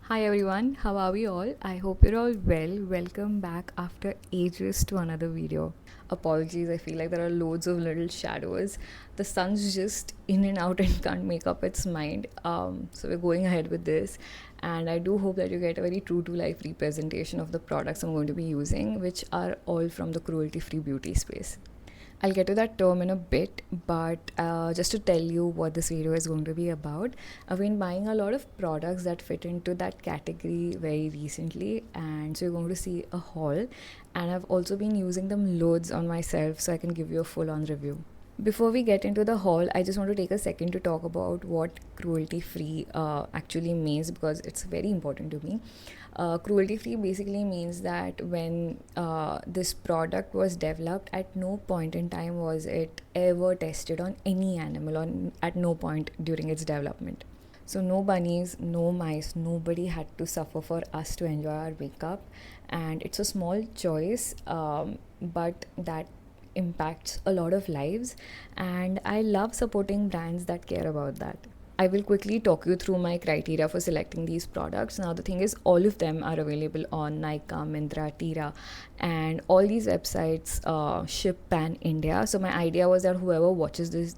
Hi everyone, how are we all? I hope you're all well. Welcome back after ages to another video. Apologies, I feel like there are loads of little shadows. The sun's just in and out and can't make up its mind. So we're going ahead with this, and I do hope that you get a very true to life representation of the products I'm going to be using, which are all from the cruelty free beauty space. I'll get to that term in a bit, but just to tell you what this video is going to be about, I've been buying a lot of products that fit into that category very recently, and so you're going to see a haul. And I've also been using them loads on myself, so I can give you a full on review. Before we get into the haul, I just want to take a second to talk about what cruelty free actually means, because it's very important to me. Cruelty free basically means that when this product was developed, at no point in time was it ever tested on any animal, at no point during its development. So no bunnies, no mice, nobody had to suffer for us to enjoy our makeup. And it's a small choice, but that impacts a lot of lives, and I love supporting brands that care about that. I will quickly talk you through my criteria for selecting these products. Now, the thing is, all of them are available on Nykaa, Myntra, Tira, and all these websites ship pan India. So my idea was that whoever watches this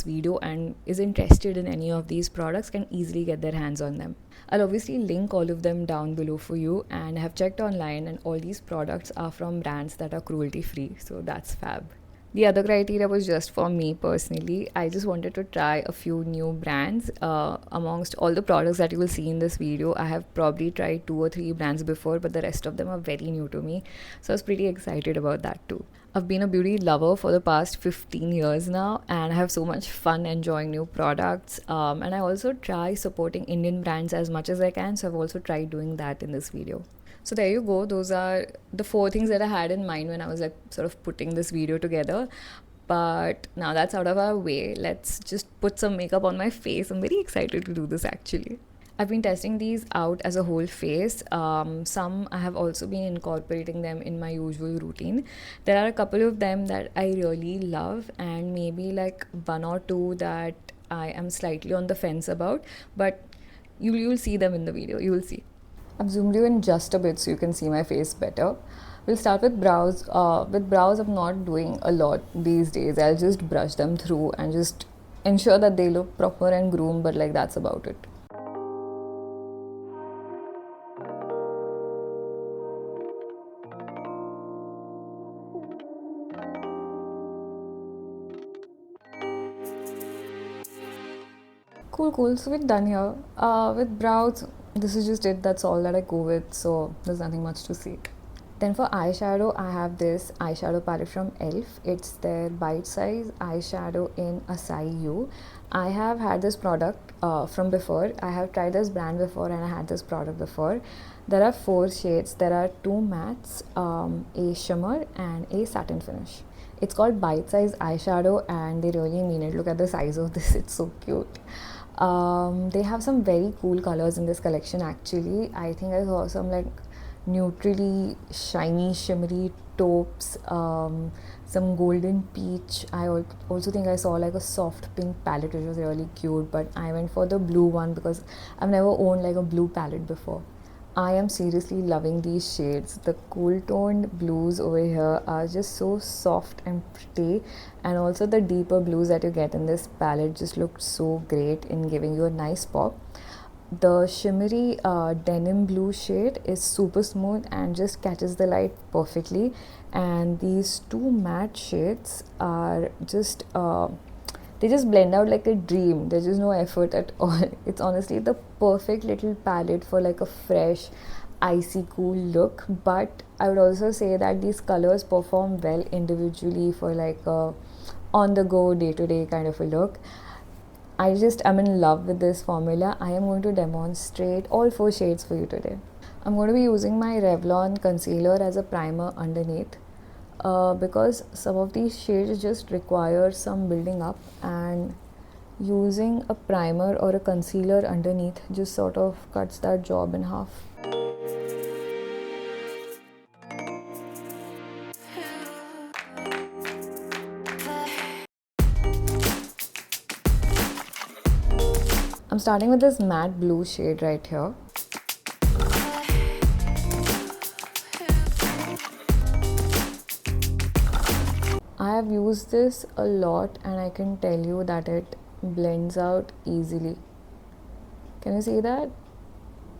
video and is interested in any of these products can easily get their hands on them. I'll obviously link all of them down below for you, and I have checked online, and all these products are from brands that are cruelty free, so that's fab. The other criteria was just for me personally. I just wanted to try a few new brands. Amongst all the products that you will see in this video, I have probably tried 2 or 3 brands before, but the rest of them are very new to me. So I was pretty excited about that too. I've been a beauty lover for the past 15 years now, and I have so much fun enjoying new products. And I also try supporting Indian brands as much as I can, so I've also tried doing that in this video. So there you go. Those are the 4 things that I had in mind when I was like sort of putting this video together. But now that's out of our way, let's just put some makeup on my face. I'm very excited to do this actually. I've been testing these out as a whole face. Some I have also been incorporating them in my usual routine. There are a couple of them that I really love, and maybe like 1 or 2 that I am slightly on the fence about. But you'll see them in the video. You will see. I've zoomed you in just a bit so you can see my face better. We'll start with brows. With brows, I'm not doing a lot these days. I'll just brush them through and just ensure that they look proper and groomed, but like that's about it. Cool. So we're done here. With brows, this is just it. That's all that I go with. So there's nothing much to see. Then for eyeshadow, I have this eyeshadow palette from e.l.f. It's their bite-size eyeshadow in Acai U. I have had this product from before. I have tried this brand before, and I had this product before. There are 4 shades. There are 2 mattes, a shimmer, and a satin finish. It's called bite-size eyeshadow, and they really mean it. Look at the size of this. It's so cute. They have some very cool colors in this collection actually. I think I saw some like neutrally shiny shimmery taupes, some golden peach. I also think I saw like a soft pink palette which was really cute, but I went for the blue one because I've never owned like a blue palette before. I am seriously loving these shades. The cool toned blues over here are just so soft and pretty, and also the deeper blues that you get in this palette just look so great in giving you a nice pop. The shimmery denim blue shade is super smooth and just catches the light perfectly, and these 2 matte shades are just they just blend out like a dream. There's just no effort at all. It's honestly the perfect little palette for like a fresh, icy cool look. But I would also say that these colors perform well individually for like a on the go, day to day kind of a look. I'm in love with this formula. I am going to demonstrate all 4 shades for you today. I'm going to be using my Revlon concealer as a primer underneath. Because some of these shades just require some building up, and using a primer or a concealer underneath just sort of cuts that job in half. I'm starting with this matte blue shade right here. I have used this a lot and I can tell you that it blends out easily. Can you see that?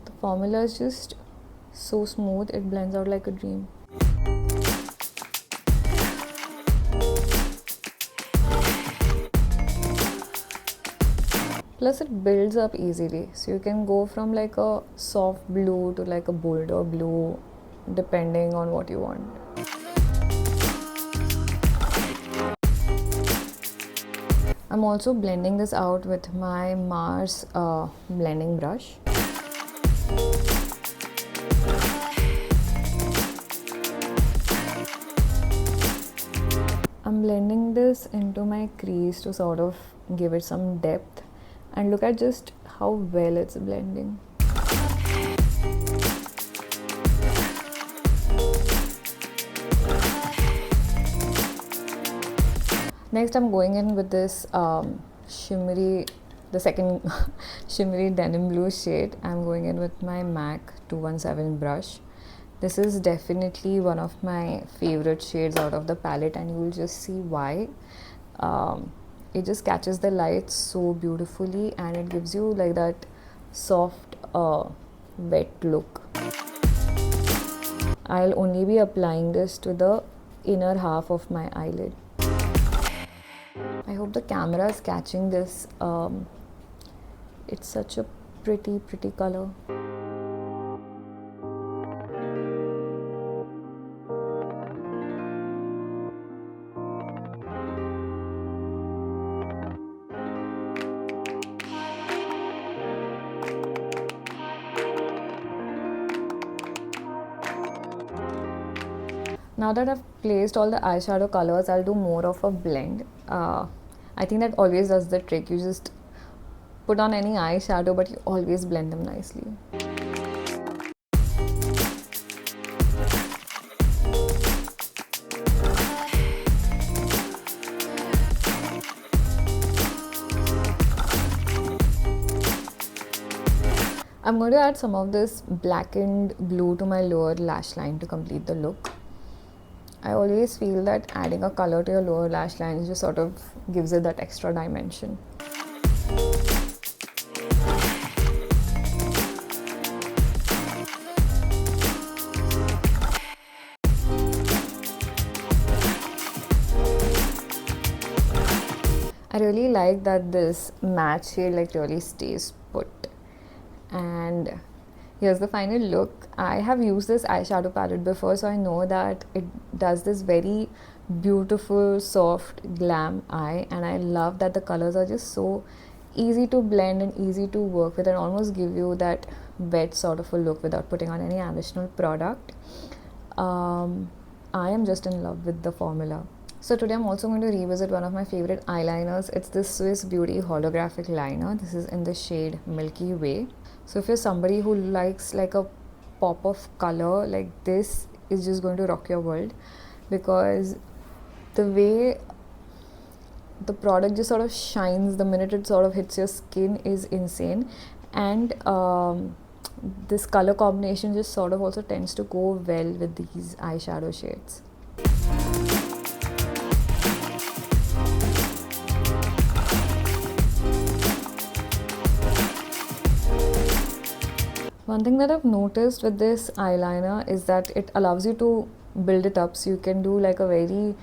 The formula is just so smooth, it blends out like a dream. Plus it builds up easily, so you can go from like a soft blue to like a bolder blue depending on what you want. I'm also blending this out with my Mars blending brush. I'm blending this into my crease to sort of give it some depth, and look at just how well it's blending. Next I'm going in with this shimmery, the second shimmery denim blue shade. I'm going in with my MAC 217 brush. This is definitely one of my favorite shades out of the palette, and you will just see why. It just catches the light so beautifully and it gives you like that soft wet look. I'll only be applying this to the inner half of my eyelid. I hope the camera is catching this. It's such a pretty color. Now that I've placed all the eyeshadow colors, I'll do more of a blend. I think that always does the trick. You just put on any eyeshadow, but you always blend them nicely. I'm going to add some of this blackened blue to my lower lash line to complete the look. I always feel that adding a color to your lower lash line just sort of gives it that extra dimension. I really like that this matte shade like really stays put. And here's the final look. I have used this eyeshadow palette before, so I know that it does this very beautiful, soft glam eye, and I love that the colors are just so easy to blend and easy to work with and almost give you that wet sort of a look without putting on any additional product. I am just in love with the formula. So today I'm also going to revisit one of my favorite eyeliners. It's this Swiss Beauty Holographic liner. This is in the shade Milky Way. So if you're somebody who likes like a pop of color, like this is just going to rock your world, because the way the product just sort of shines the minute it sort of hits your skin is insane. And this color combination just sort of also tends to go well with these eyeshadow shades. One thing that I've noticed with this eyeliner is that it allows you to build it up, so you can do like a very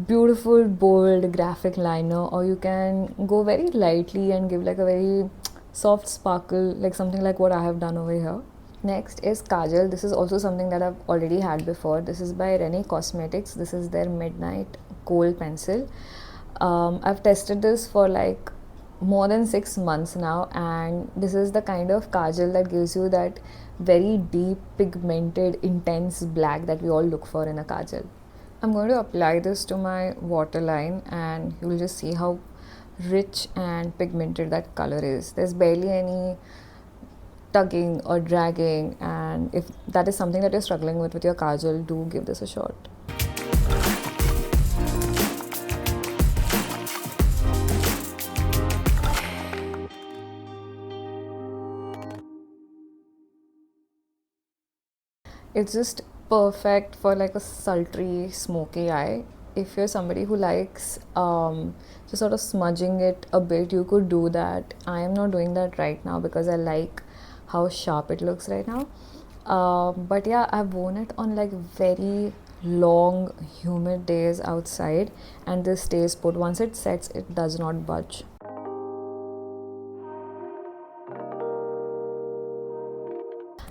beautiful, bold graphic liner, or you can go very lightly and give like a very soft sparkle, like something like what I have done over here. Next is Kajal. This is also something that I've already had before. This is by RENEE Cosmetics. This is their Midnight Kohl pencil. I've tested this for like more than 6 months now, and this is the kind of kajal that gives you that very deep, pigmented, intense black that we all look for in a kajal. I'm going to apply this to my waterline, and you will just see how rich and pigmented that color is. There's barely any tugging or dragging, and if that is something that you're struggling with your kajal, do give this a shot. It's just perfect for like a sultry, smoky eye. if you're somebody who likes just sort of smudging it a bit, you could do that. I am not doing that right now because I like how sharp it looks right now. But yeah, I've worn it on like very long humid days outside, and this stays put. Once it sets, it does not budge.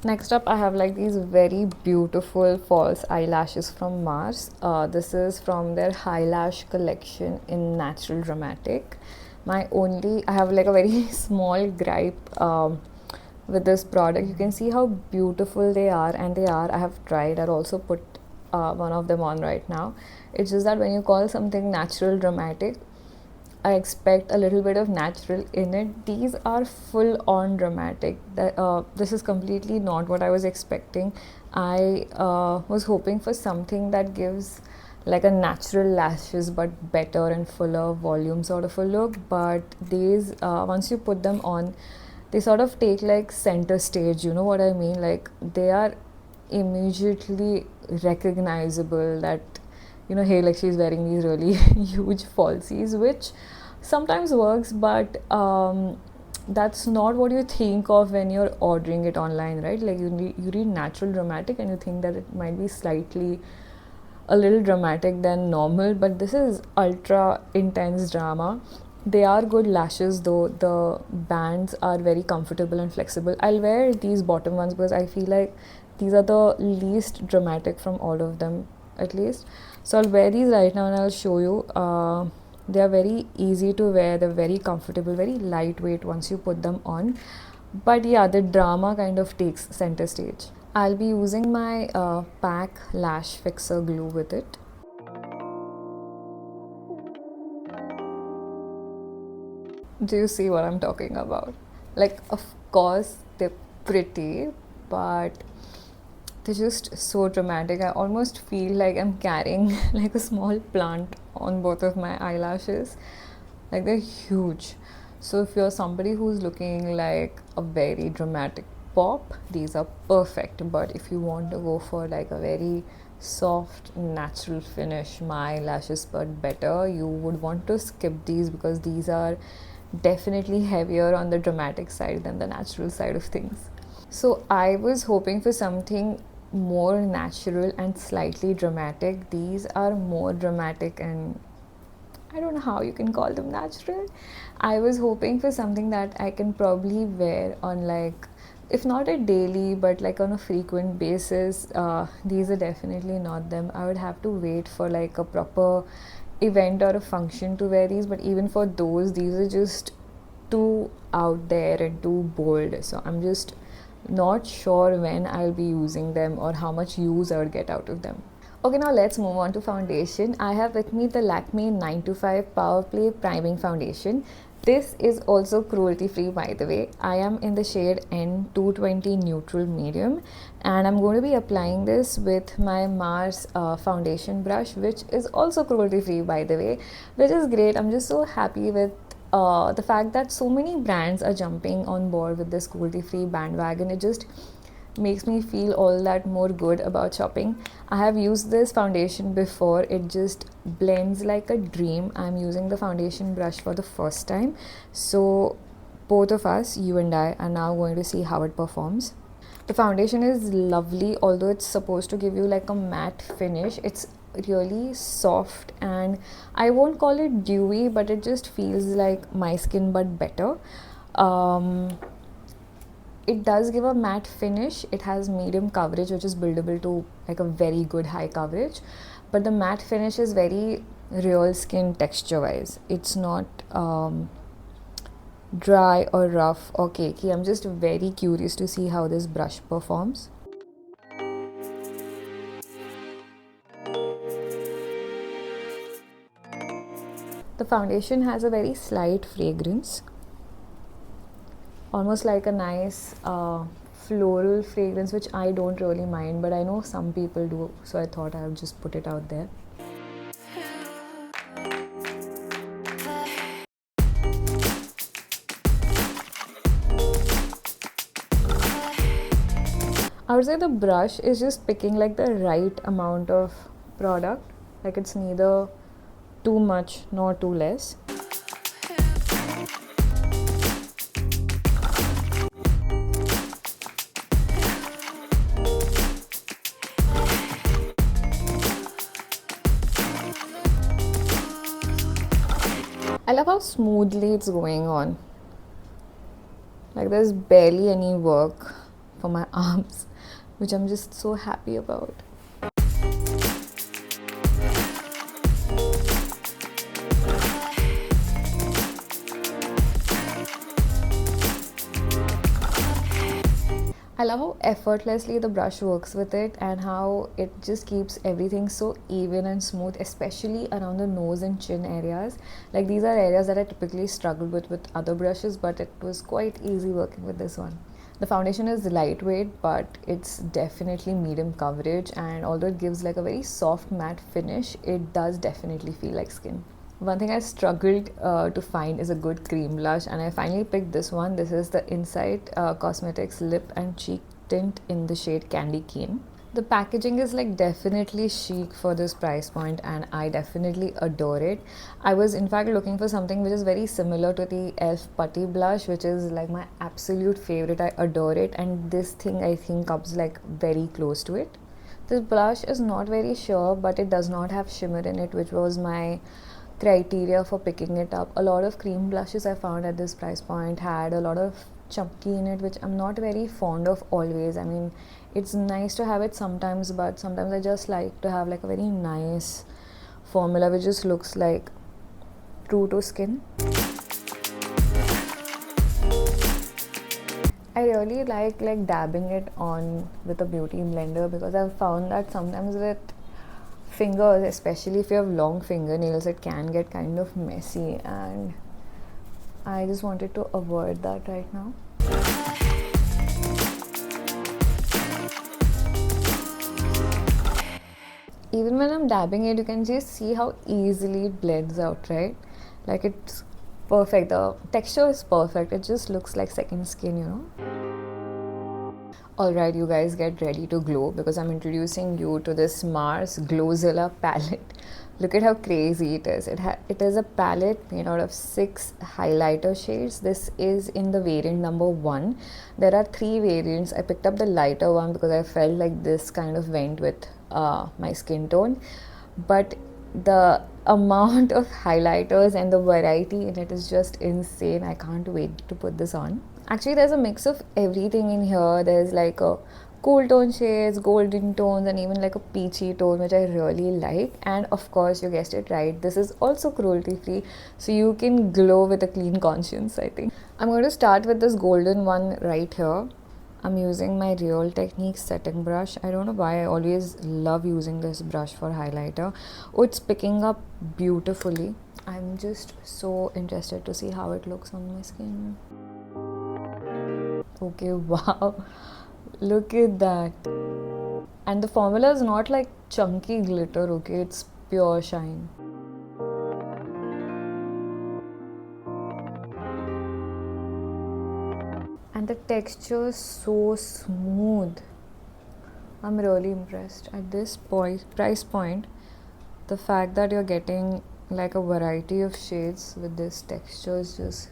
Next up, I have like these very beautiful false eyelashes from Mars. This is from their High Lash collection in Natural Dramatic. I have like a very small gripe with this product. You can see how beautiful they are, and they are. I have tried. I'll also put one of them on right now. It's just that when you call something Natural Dramatic, I expect a little bit of natural in it. These are full on dramatic. This is completely not what I was expecting. I was hoping for something that gives like a natural lashes but better and fuller volume sort of a look. But these, once you put them on, they sort of take like center stage. You know what I mean? Like they are immediately recognizable that, you know, hey, like she's wearing these really huge falsies, which sometimes works, but that's not what you think of when you're ordering it online, right? Like you read Natural Dramatic and you think that it might be slightly a little dramatic than normal, but this is ultra intense drama. They are good lashes though. The bands are very comfortable and flexible. I'll wear these bottom ones because I feel like these are the least dramatic from all of them, at least. So I'll wear these right now and I'll show you. They are very easy to wear. They're very comfortable, very lightweight once you put them on. But yeah, the drama kind of takes center stage. I'll be using my PAC Lash Fixer glue with it. Do you see what I'm talking about? Like, of course, they're pretty, but they're just so dramatic. I almost feel like I'm carrying like a small plant on both of my eyelashes. Like they're huge. So if you're somebody who's looking like a very dramatic pop, these are perfect. But if you want to go for like a very soft natural finish, my eyelashes but better, you would want to skip these because these are definitely heavier on the dramatic side than the natural side of things. So I was hoping for something more natural and slightly dramatic. These are more dramatic and I don't know how you can call them natural. I was hoping for something that I can probably wear on like, if not a daily, but like on a frequent basis. These are definitely not them. I would have to wait for like a proper event or a function to wear these, but even for those, these are just too out there and too bold. So I'm just not sure when I'll be using them or how much use I would get out of them. Okay, now let's move on to foundation. I have with me the Lakme 925 Power Play Priming Foundation. This is also cruelty free, by the way. I am in the shade N220 Neutral Medium, and I'm going to be applying this with my Mars foundation brush, which is also cruelty free, by the way, which is great. I'm just so happy with the fact that so many brands are jumping on board with this cruelty free bandwagon. It just makes me feel all that more good about shopping. I have used this foundation before. It just blends like a dream. I'm using the foundation brush for the first time. So both of us, you and I, are now going to see how it performs. The foundation is lovely, although it's supposed to give you like a matte finish. It's really soft and I won't call it dewy, but it just feels like my skin but better. It does give a matte finish. It has medium coverage, which is buildable to like a very good high coverage, but the matte finish is very real skin texture wise. It's not dry or rough or cakey. I'm just very curious to see how this brush performs. The foundation has a very slight fragrance, almost like a nice floral fragrance, which I don't really mind, but I know some people do, so I thought I would just put it out there. I would say the brush is just picking like the right amount of product. Like it's neither too much nor too less. I love how smoothly it's going on. Like there's barely any work for my arms, which I'm just so happy about. I love how effortlessly the brush works with it and how it just keeps everything so even and smooth, especially around the nose and chin areas. Like these are areas that I typically struggle with other brushes, but it was quite easy working with this one. The foundation is lightweight, but it's definitely medium coverage, and although it gives like a very soft matte finish, it does definitely feel like skin. One thing I struggled to find is a good cream blush, and I finally picked this one. This is the Insight Cosmetics Lip and Cheek Tint in the shade Candy Cane. The packaging is like definitely chic for this price point, and I definitely adore it. I was in fact looking for something which is very similar to the e.l.f. Putty blush, which is like my absolute favorite. I adore it, and this thing I think comes like very close to it. This blush is not very sure, but it does not have shimmer in it, which was my criteria for picking it up. A lot of cream blushes I found at this price point had a lot of chunky in it, which I'm not very fond of always. I mean, it's nice to have it sometimes, but sometimes I just like to have like a very nice formula which just looks like true to skin. I really like dabbing it on with a beauty blender, because I've found that sometimes with fingers, especially if you have long fingernails, it can get kind of messy, and I just wanted to avoid that right now. Even when I'm dabbing it, you can just see how easily it blends out, right? Like it's perfect. The texture is perfect. It just looks like second skin, you know. Alright, you guys, get ready to glow, because I'm introducing you to this Mars Glowzilla palette. Look at how crazy it is. It is a palette made out of 6 highlighter shades. This is in the variant number 1. There are 3 variants. I picked up the lighter one because I felt like this kind of went with my skin tone. But the amount of highlighters and the variety in it is just insane. I can't wait to put this on. Actually, there's a mix of everything in here. There's like a cool tone shades, golden tones, and even like a peachy tone, which I really like. And of course, you guessed it right, this is also cruelty free, so you can glow with a clean conscience, I think. I'm going to start with this golden one right here. I'm using my Real Techniques setting brush. I don't know why, I always love using this brush for highlighter. Oh, it's picking up beautifully. I'm just so interested to see how it looks on my skin. Okay, wow, look at that. And the formula is not like chunky glitter, okay, it's pure shine. And the texture is so smooth. I'm really impressed. At this price point, the fact that you're getting like a variety of shades with this texture is just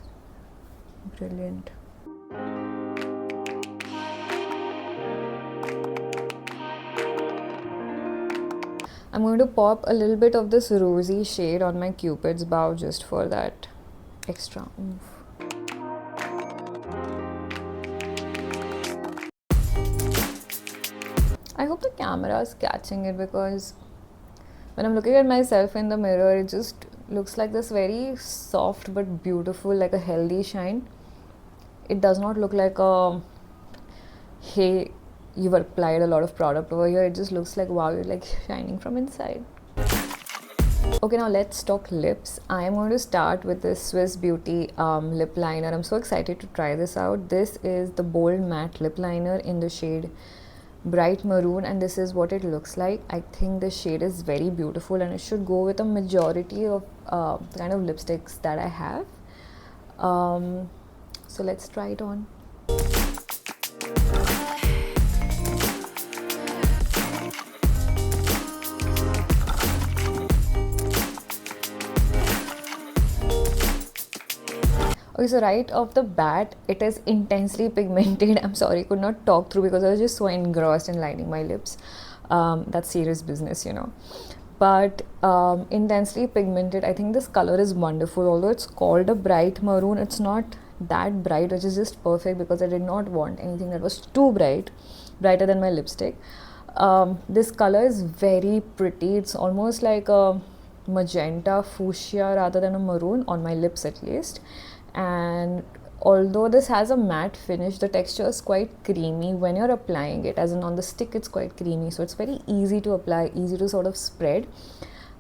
brilliant. I'm going to pop a little bit of this rosy shade on my Cupid's bow just for that extra oomph. I hope the camera is catching it, because when I'm looking at myself in the mirror, it just looks like this very soft but beautiful, like a healthy shine. It does not look like a, hey, you've applied a lot of product over here. It just looks like, wow, you're like shining from inside. Okay, now let's talk lips. I am going to start with this Swiss Beauty lip liner. I'm so excited to try this out. This is the Bold Matte Lip Liner in the shade Bright Maroon, and this is what it looks like. I think the shade is very beautiful, and it should go with a majority of the kind of lipsticks that I have. So let's try it on. Okay, so right off the bat, it is intensely pigmented. I'm sorry, could not talk through because I was just so engrossed in lining my lips. That's serious business, you know. But intensely pigmented, I think this color is wonderful. Although it's called a bright maroon, it's not that bright, which is just perfect because I did not want anything that was too bright, brighter than my lipstick. This color is very pretty. It's almost like a magenta fuchsia rather than a maroon, on my lips at least. And although this has a matte finish, the texture is quite creamy when you're applying it, as in on the stick it's quite creamy, so it's very easy to apply, easy to sort of spread.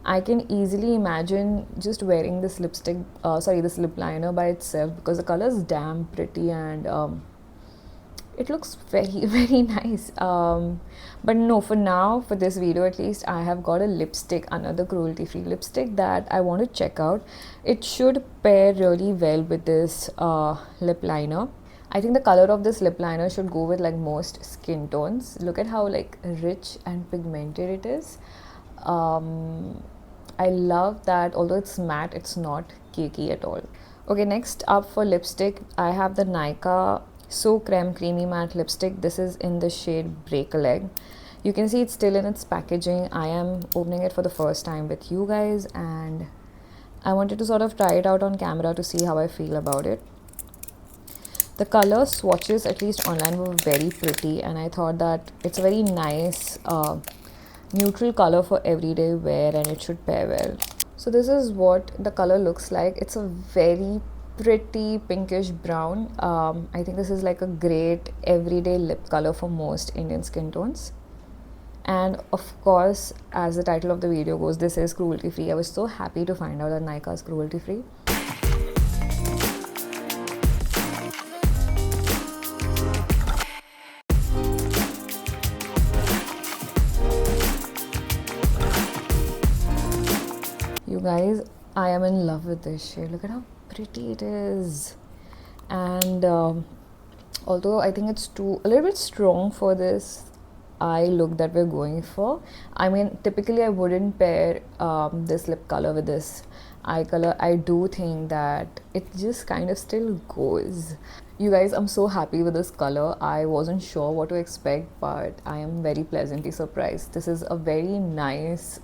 I can easily imagine just wearing this lipstick, this lip liner by itself, because the color is damn pretty and it looks very very nice. But no, for now, for this video at least, I have got a lipstick, another cruelty free lipstick that I want to check out. It should pair really well with this lip liner. I think the color of this lip liner should go with like most skin tones. Look at how like rich and pigmented it is. I love that although it's matte, it's not cakey at all. Okay, next up for lipstick, I have the Nykaa So Creme Creamy Matte Lipstick. This is in the shade Break a Leg. You can see it's still in its packaging. I am opening it for the first time with you guys and I wanted to sort of try it out on camera to see how I feel about it. The color swatches, at least online, were very pretty and I thought that it's a very nice neutral color for everyday wear and it should pair well. So this is what the color looks like. It's a very pretty pinkish brown. I think this is like a great everyday lip color for most Indian skin tones. And of course, as the title of the video goes, this is cruelty free. I was so happy to find out that Nykaa is cruelty free. You guys, I am in love with this shade. Look at how pretty it is. And although I think it's a little bit strong for this eye look that we're going for. I mean, typically I wouldn't pair this lip color with this eye color. I do think that it just kind of still goes. You guys, I'm so happy with this color. I wasn't sure what to expect, but I am very pleasantly surprised. This is a very nice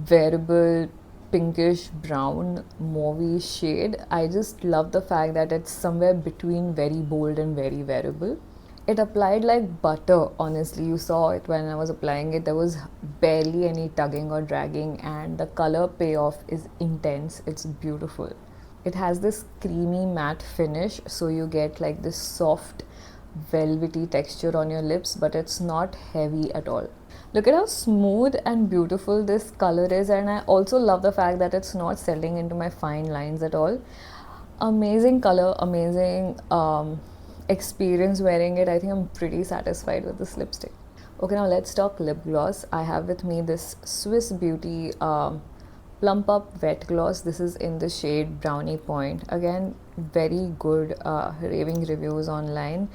wearable pinkish brown mauvey shade. I just love the fact that it's somewhere between very bold and very wearable. It applied like butter, honestly. You saw it when I was applying it. There was barely any tugging or dragging and the color payoff is intense. It's beautiful. It has this creamy matte finish, so you get like this soft velvety texture on your lips, but it's not heavy at all. Look at how smooth and beautiful this color is, and I also love the fact that it's not settling into my fine lines at all. Amazing color, amazing experience wearing it. I think I'm pretty satisfied with this lipstick. Okay, now let's talk lip gloss. I have with me this Swiss Beauty Plump-Up Wet Gloss. This is in the shade Brownie Point. Again, very good raving reviews online.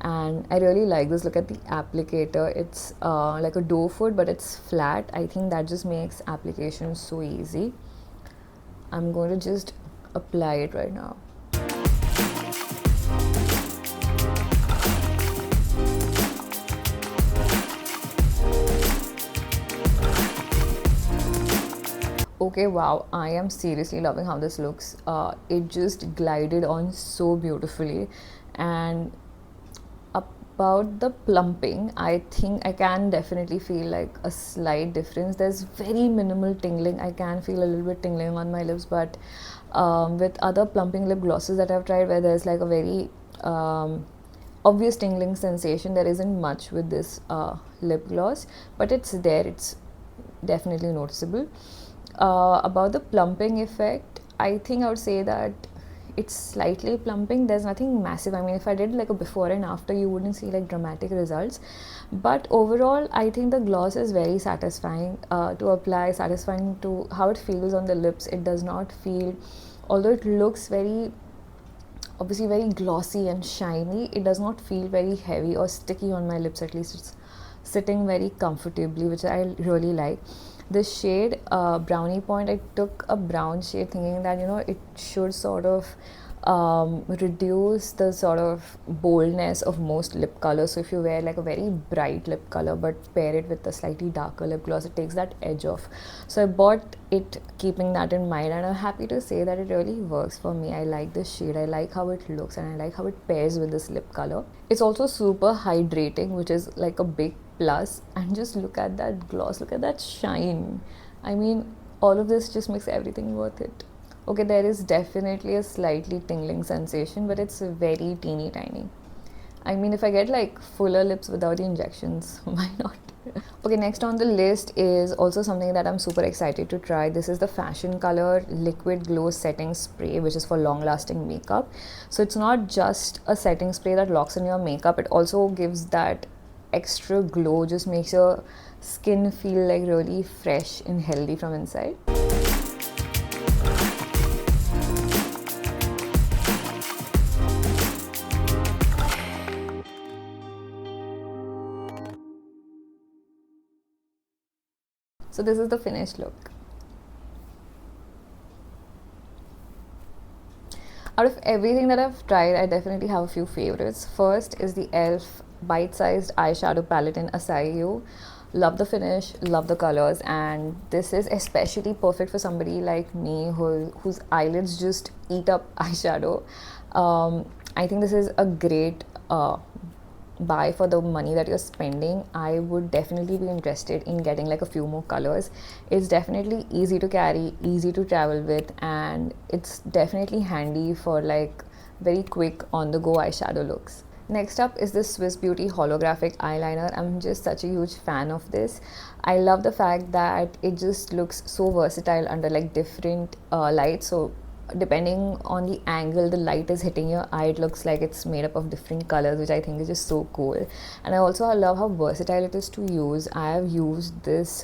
And I really like this. Look at the applicator. It's like a doe foot, but it's flat. I think that just makes application so easy. I'm going to just apply it right now. Okay, wow, I am seriously loving how this looks. It just glided on so beautifully. And about the plumping, I think I can definitely feel like a slight difference. There's very minimal tingling. I can feel a little bit tingling on my lips, but with other plumping lip glosses that I've tried where there's like a very obvious tingling sensation, there isn't much with this lip gloss, but it's there. It's definitely noticeable. About the plumping effect, I think I would say that it's slightly plumping. There's nothing massive. I mean, if I did like a before and after, you wouldn't see like dramatic results, but overall I think the gloss is very satisfying to apply, satisfying to how it feels on the lips. It does not feel, although it looks very obviously very glossy and shiny, it does not feel very heavy or sticky on my lips. At least it's sitting very comfortably, which I really like. The shade Brownie Point, I took a brown shade thinking that, you know, it should sort of reduce the sort of boldness of most lip colors. So if you wear like a very bright lip color but pair it with a slightly darker lip gloss, it takes that edge off. So I bought it keeping that in mind, and I'm happy to say that it really works for me. I like this shade, I like how it looks, and I like how it pairs with this lip color. It's also super hydrating, which is like a big plus. And just look at that gloss, look at that shine. I mean, all of this just makes everything worth it. Okay, there is definitely a slightly tingling sensation, but it's very teeny tiny. I mean, if I get like fuller lips without the injections, why not? Okay, next on the list is also something that I'm super excited to try. This is the Fashion Color Liquid Glow Setting Spray, which is for long lasting makeup. So it's not just a setting spray that locks in your makeup, it also gives that extra glow, just makes your skin feel like really fresh and healthy from inside. So this is the finished look. Out of everything that I've tried, I definitely have a few favorites. First is the e.l.f. bite-sized eyeshadow palette in Acai You. Love the finish, love the colors, and this is especially perfect for somebody like me whose eyelids just eat up eyeshadow. I think this is a great buy for the money that you're spending. I would definitely be interested in getting like a few more colors. It's definitely easy to carry, easy to travel with, and it's definitely handy for like very quick on the go eyeshadow looks. Next up is the Swiss Beauty Holographic Eyeliner. I'm just such a huge fan of this. I love the fact that it just looks so versatile under like different lights. So depending on the angle the light is hitting your eye, it looks like it's made up of different colors, which I think is just so cool. And I also love how versatile it is to use. I have used this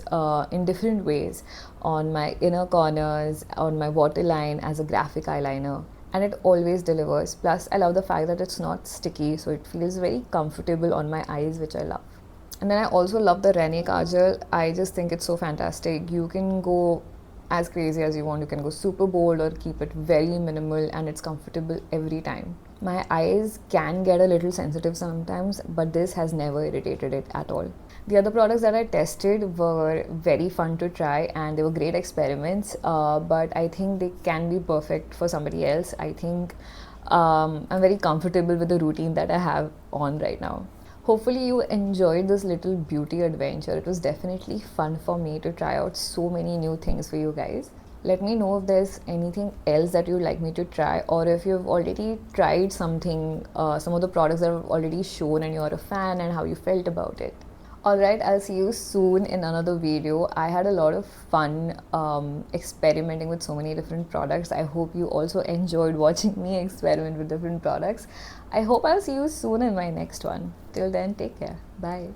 in different ways on my inner corners, on my waterline, as a graphic eyeliner, and it always delivers. Plus I love the fact that it's not sticky, so it feels very comfortable on my eyes, which I love. And then I also love the RENEE Kajal. I just think it's so fantastic. You can go as crazy as you want. You can go super bold or keep it very minimal, and it's comfortable every time. My eyes can get a little sensitive sometimes, but this has never irritated it at all. The other products that I tested were very fun to try, and they were great experiments, but I think they can be perfect for somebody else. I think I'm very comfortable with the routine that I have on right now. Hopefully you enjoyed this little beauty adventure. It was definitely fun for me to try out so many new things for you guys. Let me know if there's anything else that you'd like me to try, or if you've already tried something, some of the products that I've already shown and you're a fan, and how you felt about it. Alright, I'll see you soon in another video. I had a lot of fun experimenting with so many different products. I hope you also enjoyed watching me experiment with different products. I hope I'll see you soon in my next one. Till then, take care. Bye.